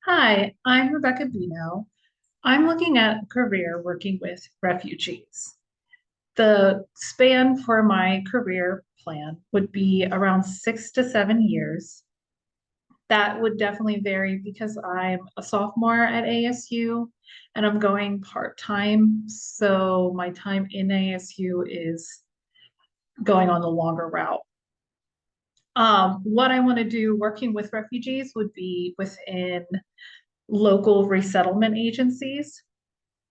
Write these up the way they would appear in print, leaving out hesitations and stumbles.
Hi, I'm Rebekah Binot. I'm looking at a career working with refugees. The span for my career plan would be around 6 to 7 years. That would definitely vary because I'm a sophomore at ASU and I'm going part-time. So my time in ASU is going on the longer route. What I want to do working with refugees would be within local resettlement agencies,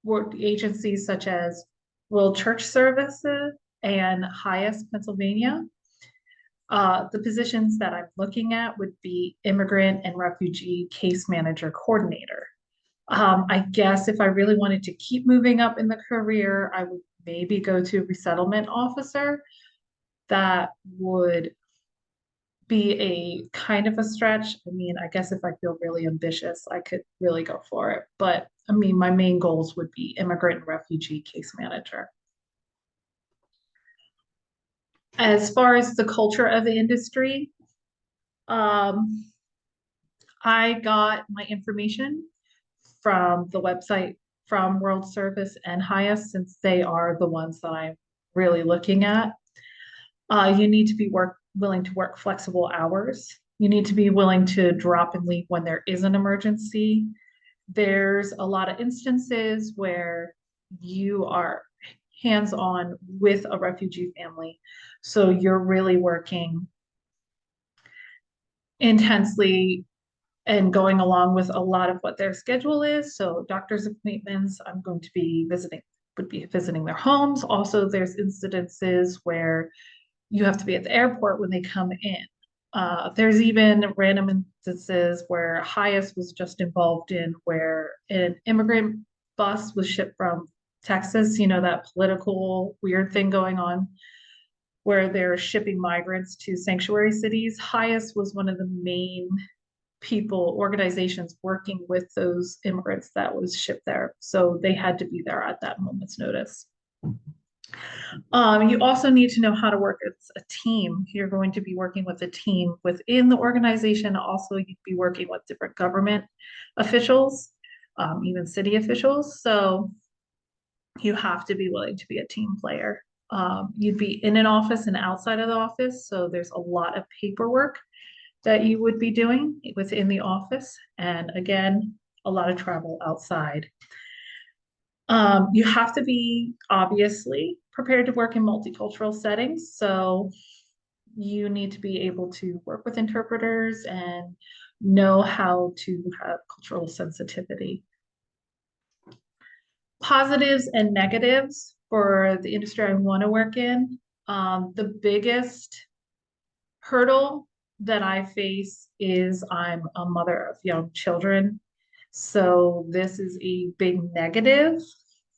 work agencies such as World Church Services and Highest Pennsylvania. The positions that I'm looking at would be immigrant and refugee case manager coordinator. I guess if I really wanted to keep moving up in the career, I would maybe go to resettlement officer. That would be a kind of a stretch. I mean, I guess if I feel really ambitious, I could really go for it. But I mean, my main goals would be immigrant and refugee case manager. As far as the culture of the industry, um, I got my information from the website from World Service and Highest since they are the ones that I'm really looking at. You need to be willing to work flexible hours. You need to be willing to drop and leave when there is an emergency. There's a lot of instances where you are hands-on with a refugee family. So you're really working intensely and going along with a lot of what their schedule is. So doctor's appointments, I'm going to be visiting, would be visiting their homes. Also, there's incidences where you have to be at the airport when they come in. There's even random instances where Highest was just involved in where an immigrant bus was shipped from Texas, you know, that political weird thing going on where they're shipping migrants to sanctuary cities. Highest was one of the main organizations working with those immigrants that was shipped there. So they had to be there at that moment's notice. You also need to know how to work as a team. You're going to be working with a team within the organization. Also, you'd be working with different government officials, even city officials. So you have to be willing to be a team player. You'd be in an office and outside of the office. So there's a lot of paperwork that you would be doing within the office. And again, a lot of travel outside. You have to be obviously prepared to work in multicultural settings. So you need to be able to work with interpreters and know how to have cultural sensitivity. Positives and negatives for the industry I want to work in. The biggest hurdle that I face is I'm a mother of young children. So this is a big negative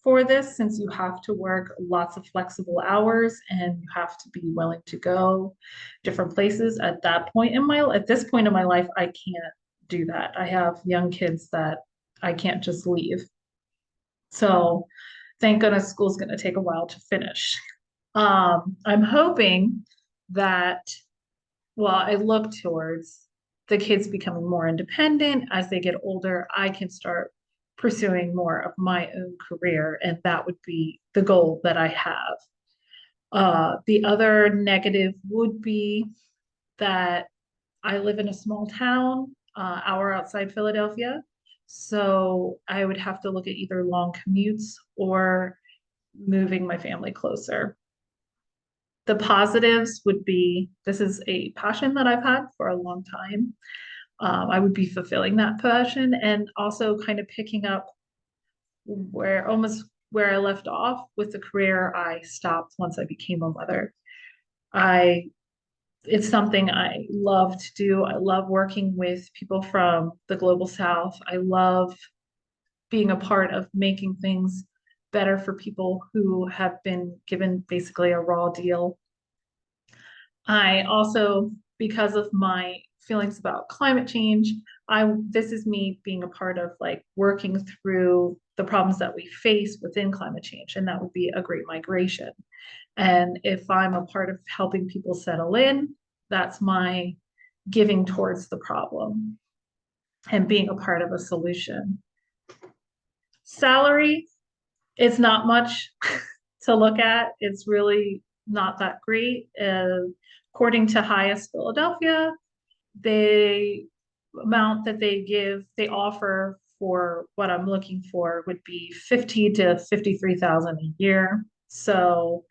for this since you have to work lots of flexible hours and you have to be willing to go different places at this point in my life, I can't do that. I have young kids that I can't just leave. So thank goodness school's going to take a while to finish. I'm hoping that I look towards the kids becoming more independent as they get older, I can start pursuing more of my own career, and that would be the goal that I have. The other negative would be that I live in a small town, hour outside Philadelphia. So I would have to look at either long commutes or moving my family closer. The positives would be this is a passion that I've had for a long time. I would be fulfilling that passion and also kind of picking up where I left off with the career I stopped once I became a mother. I it's something I love to do. I love working with people from the global south. I love being a part of making things better for people who have been given basically a raw deal. I also, because of my feelings about climate change, this is me being a part of like working through the problems that we face within climate change, and that would be a great migration. And if I'm a part of helping people settle in, that's my giving towards the problem. and being a part of a solution. Salary, it's not much to look at. It's really not that great. According to Highest Philadelphia, the amount that they offer for what I'm looking for would be 50 to 53,000 a year. So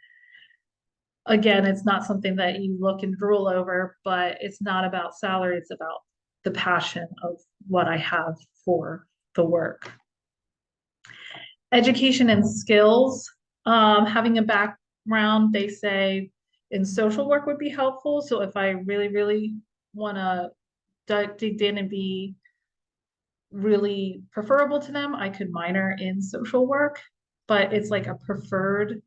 again, it's not something that you look and drool over, but it's not about salary. It's about the passion of what I have for the work. Education and skills, having a background, they say in social work would be helpful. So if I really, really want to dig in and be really preferable to them, I could minor in social work, but it's like a preferred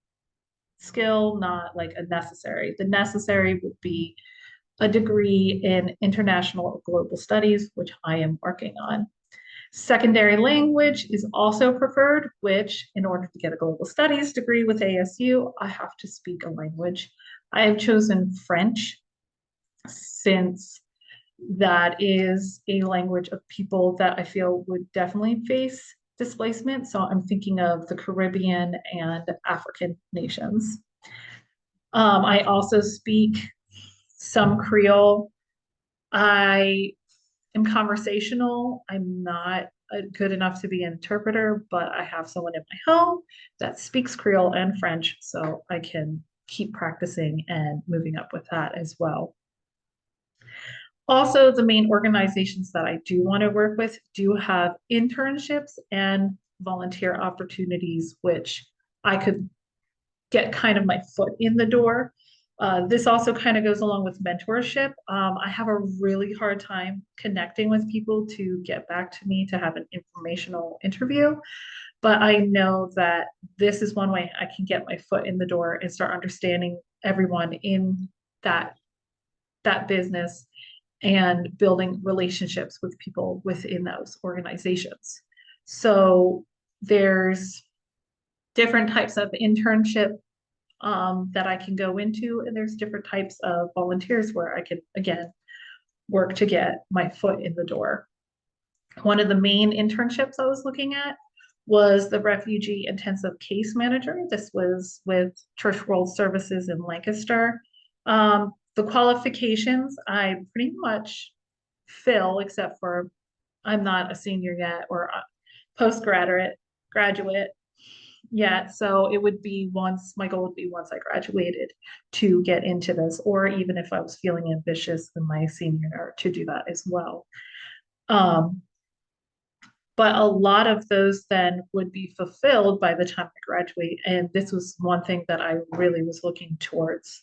skill, not like a necessary. The necessary would be a degree in international or global studies, which I am working on. Secondary language is also preferred, which in order to get a global studies degree with ASU, I have to speak a language. I have chosen French since that is a language of people that I feel would definitely face displacement. So I'm thinking of the Caribbean and African nations. I also speak some Creole. I am conversational. I'm not good enough to be an interpreter, but I have someone in my home that speaks Creole and French, so I can keep practicing and moving up with that as well. Also, the main organizations that I do want to work with do have internships and volunteer opportunities, which I could get kind of my foot in the door. This also kind of goes along with mentorship. I have a really hard time connecting with people to get back to me to have an informational interview, but I know that this is one way I can get my foot in the door and start understanding everyone in that business and building relationships with people within those organizations. So there's different types of internship that I can go into, and there's different types of volunteers where I can, again, work to get my foot in the door. One of the main internships I was looking at was the Refugee Intensive Case Manager. This was with Church World Services in Lancaster. The qualifications I pretty much fill, except for I'm not a senior yet or a graduate yet. So it would be my goal would be once I graduated to get into this, or even if I was feeling ambitious in my senior year to do that as well. But a lot of those then would be fulfilled by the time I graduate. And this was one thing that I really was looking towards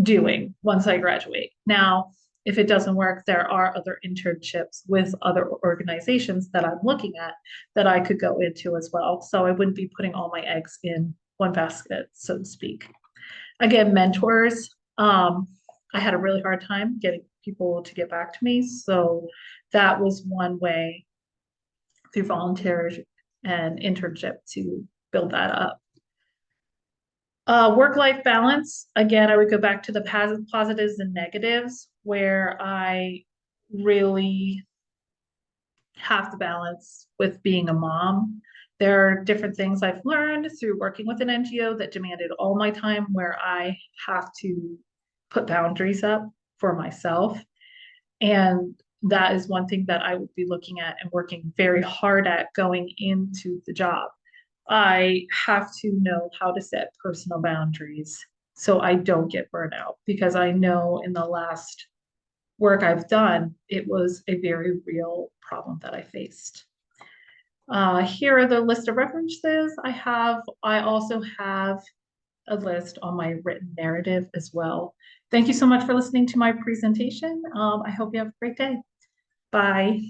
doing once I graduate. Now, if it doesn't work, there are other internships with other organizations that I'm looking at that I could go into as well. So I wouldn't be putting all my eggs in one basket, so to speak. Again, mentors. I had a really hard time getting people to get back to me. So that was one way through volunteers and internship to build that up. Work-life balance, again, I would go back to the positives and negatives where I really have to balance with being a mom. There are different things I've learned through working with an NGO that demanded all my time where I have to put boundaries up for myself. And that is one thing that I would be looking at and working very hard at going into the job. I have to know how to set personal boundaries so I don't get burnt out, because I know in the last work I've done, it was a very real problem that I faced. Here are the list of references I have. I also have a list on my written narrative as well. Thank you so much for listening to my presentation. I hope you have a great day. Bye.